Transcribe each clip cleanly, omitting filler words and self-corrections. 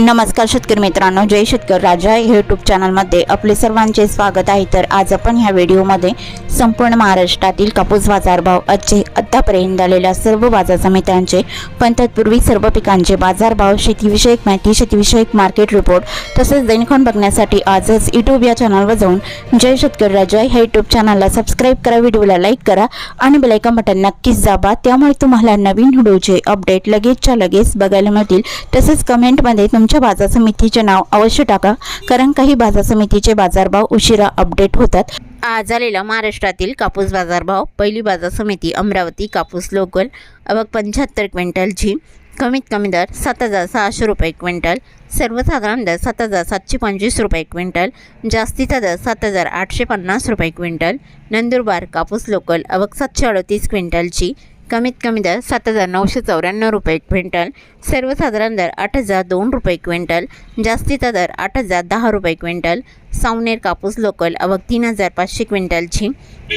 नमस्कार शेतकरी मित्रांनो, जय शेतकरी राजा यूट्यूब चॅनलमध्ये आपले सर्वांचे स्वागत आहे। तर आज आपण ह्या व्हिडिओमध्ये संपूर्ण महाराष्ट्रातील कापूस बाजारभाव आतापर्यंत झालेल्या सर्व बाजार समित्यांचे पण तत्पूर्वी सर्व पिकांचे बाजारभाव, शेतीविषयक माहिती, शेतीविषयक मार्केट रिपोर्ट तसेच दैनिक बघण्यासाठी आजच यूट्यूब या चॅनलवर जाऊन जय शेतकरी राजा ह्या यूट्यूब चॅनलला सबस्क्राईब करा, व्हिडिओला लाईक करा आणि बेल आयकॉन बटन नक्कीच दाबा, त्यामुळे तुम्हाला नवीन व्हिडिओचे अपडेट लगेचच्या लगेच बघायला मिळतील। तसेच कमेंटमध्ये तुमच्या बाजार समितीचे नाव अवश्य टाका, कारण काही बाजार समितीचे बाजारभाव उशिरा अपडेट होतात। आज झालेला महाराष्ट्रातील कापूस बाजारभाव, पहिली बाजार समिती अमरावती कापूस लोकल आवक 75 क्विंटलची, कमीत कमी दर 7,600 रुपये क्विंटल, सर्वसाधारण दर 7,725 रुपये क्विंटल, जास्तीचा दर 7,850 रुपये क्विंटल। नंदुरबार कापूस लोकल आवक 738 क्विंटलची, कमीत कमी दर 7,994 रुपये क्विंटल, सर्वसाधारण दर 8,002 रुपये क्विंटल, जास्तीचा दर 8,010 रुपये क्विंटल। सावनेर कापूस लोकल आवक 3,500 क्विंटलची,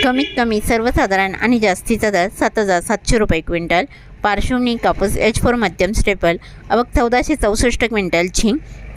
कमीत कमी सर्वसाधारण आणि जास्तीचा दर 7,700 रुपये क्विंटल। पार्श्वनी कापूस H4 मध्यम स्टेपल आवक 1,464 क्विंटलची,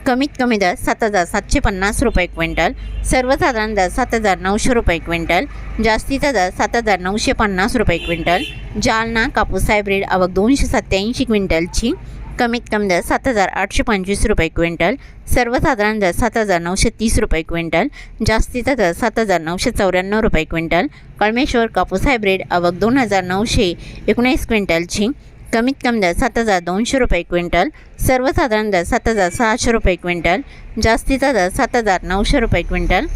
कमीत कमी दर 7,750 रुपये क्विंटल, सर्वसाधारण दर 7,900 रुपये क्विंटल, जास्तीचा दर 7,950 रुपये क्विंटल। जालना कापूस हायब्रिड आवक 287 क्विंटलची, कमीत कमी दर 7,825 रुपये क्विंटल, सर्वसाधारण दर 7,930 रुपये क्विंटल, जास्तीचा दर 7,994 रुपये क्विंटल। कळमेश्वर कापूस हायब्रिड आवक 2,919 क्विंटलची, कमीत कमी दर 7,200 रुपये क्विंटल, सर्वसाधारण दर 7,600 रुपये क्विंटल, जास्तीचा दर 7,900 रुपये क्विंटल।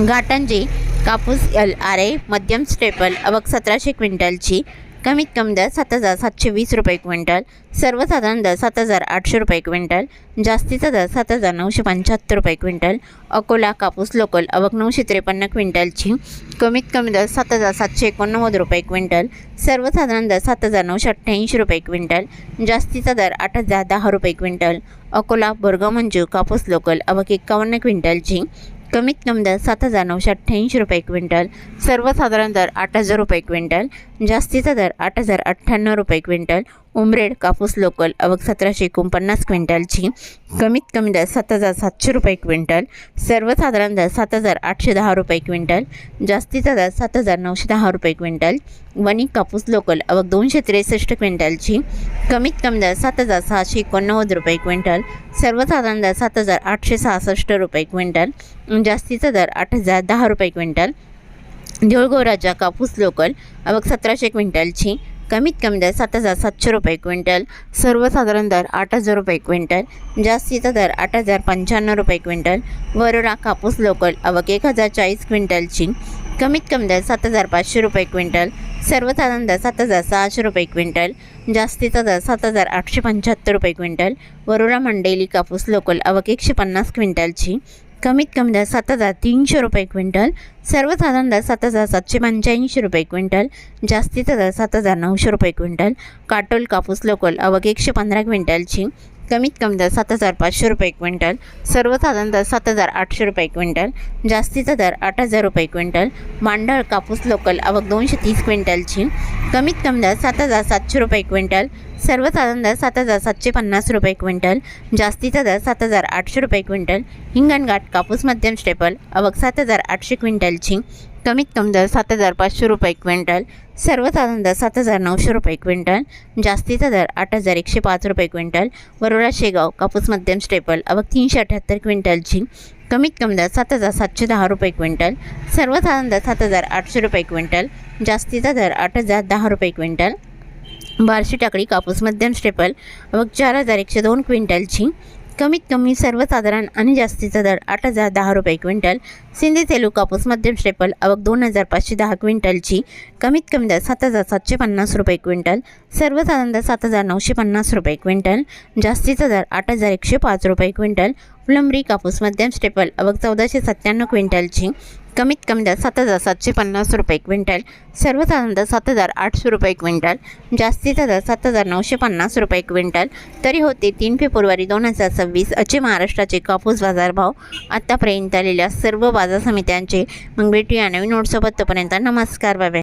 घाटंजी कापूस LRA मध्यम स्टेपल आवक 1,700 क्विंटलची, कमीत कमी दर 7,720 रुपये क्विंटल, सर्वसाधारण दर 7,800 रुपये क्विंटल, जास्तीचा दर 7,975 रुपये क्विंटल। अकोला कापूस लोकल आवक 953 क्विंटलची, कमीत कमी दर 7,789 रुपये क्विंटल, सर्वसाधारण दर 7,988 रुपये क्विंटल, जास्तीचा दर 8,010 रुपये क्विंटल। अकोला बोरगाव मंजू कापूस लोकल आवक 51 क्विंटलची, कमीत कमी दर 7,988 रुपये क्विंटल, सर्वसाधारण दर 8,000 रुपये क्विंटल, जास्तीचा दर 8,098 रुपये क्विंटल। उमरेड कापूस लोकल आवक 1,749 क्विंटलची, कमीत कमी दर 7,700 रुपये क्विंटल, सर्वसाधारण दर 7,810 रुपये क्विंटल, जास्तीचा दर 7,910 रुपये क्विंटल। वणी कापूस लोकल आवक 263 क्विंटलची, कमीत कमी दर 7,689 रुपये क्विंटल, सर्वसाधारण दर 7,866 रुपये क्विंटल, जास्तीचा दर 8,010 रुपये क्विंटल। देऊळगाव राजा कापूस लोकल आवक 1,700 क्विंटलची, कमीत कमी दर 7,700 रुपये क्विंटल, सर्वसाधारण दर 8,000 रुपये क्विंटल, जास्तीचा दर 8,095 रुपये क्विंटल। वरोरा कापूस लोकल आवक 1,040 क्विंटलची, कमीत कमी दर 7,500 रुपये क्विंटल, सर्वसाधारण दर 7,600 रुपये क्विंटल, जास्तीचा दर 7,875 रुपये क्विंटल। वरोरा मंडेली कापूस लोकल आवक 150 क्विंटलची, कमीत कमी दर 7,300 रुपये क्विंटल, सर्वसाधारण दर 7,785 रुपये क्विंटल, जास्तीचा दर 7,900 रुपये क्विंटल। काटोल कापूस लोकल आवक 115 क्विंटलची, कमीत कमी दर 7,500 रुपये क्विंटल, सर्वसाधारण दर 7,800 रुपये क्विंटल, जास्तीचा दर 8,000 रुपये क्विंटल। मांडळ कापूस लोकल आवक 230 क्विंटलची, कमीत कमी दर 7,700 रुपये क्विंटल, सर्वसाधारण दर 7,750 रुपये क्विंटल, जास्तीचा दर 7,800 रुपये क्विंटल। हिंगणघाट कापूस मध्यम स्टेपल आवक 7,800 क्विंटलची, कमीत कमी दर 7,500 रुपये क्विंटल, सर्वसाधारण दर 7,900 रुपये क्विंटल, जास्तीचा दर 8,105 रुपये क्विंटल। वरोरा शेगाव कापूस मध्यम स्टेपल आवक 378 क्विंटलची, कमीत कमी दर 7,710 रुपये क्विंटल, सर्वसाधारण दर 7,800 रुपये क्विंटल, जास्तीचा दर 8,010 रुपये क्विंटल। बार्शी टाकळी कापूस मध्यम स्टेपल आवक 4,102 क्विंटलची, कमीत कमी सर्वसाधारण आणि जास्तीचा दर 8,010 रुपये क्विंटल। सिंधी सेलू कापूस मध्यम स्टेपल आवक 2,510 क्विंटलची, कमीत कमी दर 7,750 रुपये क्विंटल, सर्वसाधारण दर 7,950 रुपये क्विंटल, जास्तीचा दर 8,105 रुपये क्विंटल। फुलंब्री कापूस मध्यम स्टेपल आवक 1,497 क्विंटलची, कमीत कमी दर 7,750 रुपये क्विंटल, सर्वसाधारण दर 7,800 रुपये क्विंटल, जास्तीचा दर 7,950 रुपये क्विंटल। तरी होते 3 फेब्रुवारी 2026 असे महाराष्ट्राचे कापूस बाजारभाव आतापर्यंत आलेल्या सर्व बाजार समित्यांचे। मग भेटूया नवीन नोटसोबत, तोपर्यंत नमस्कार, बाय बाय।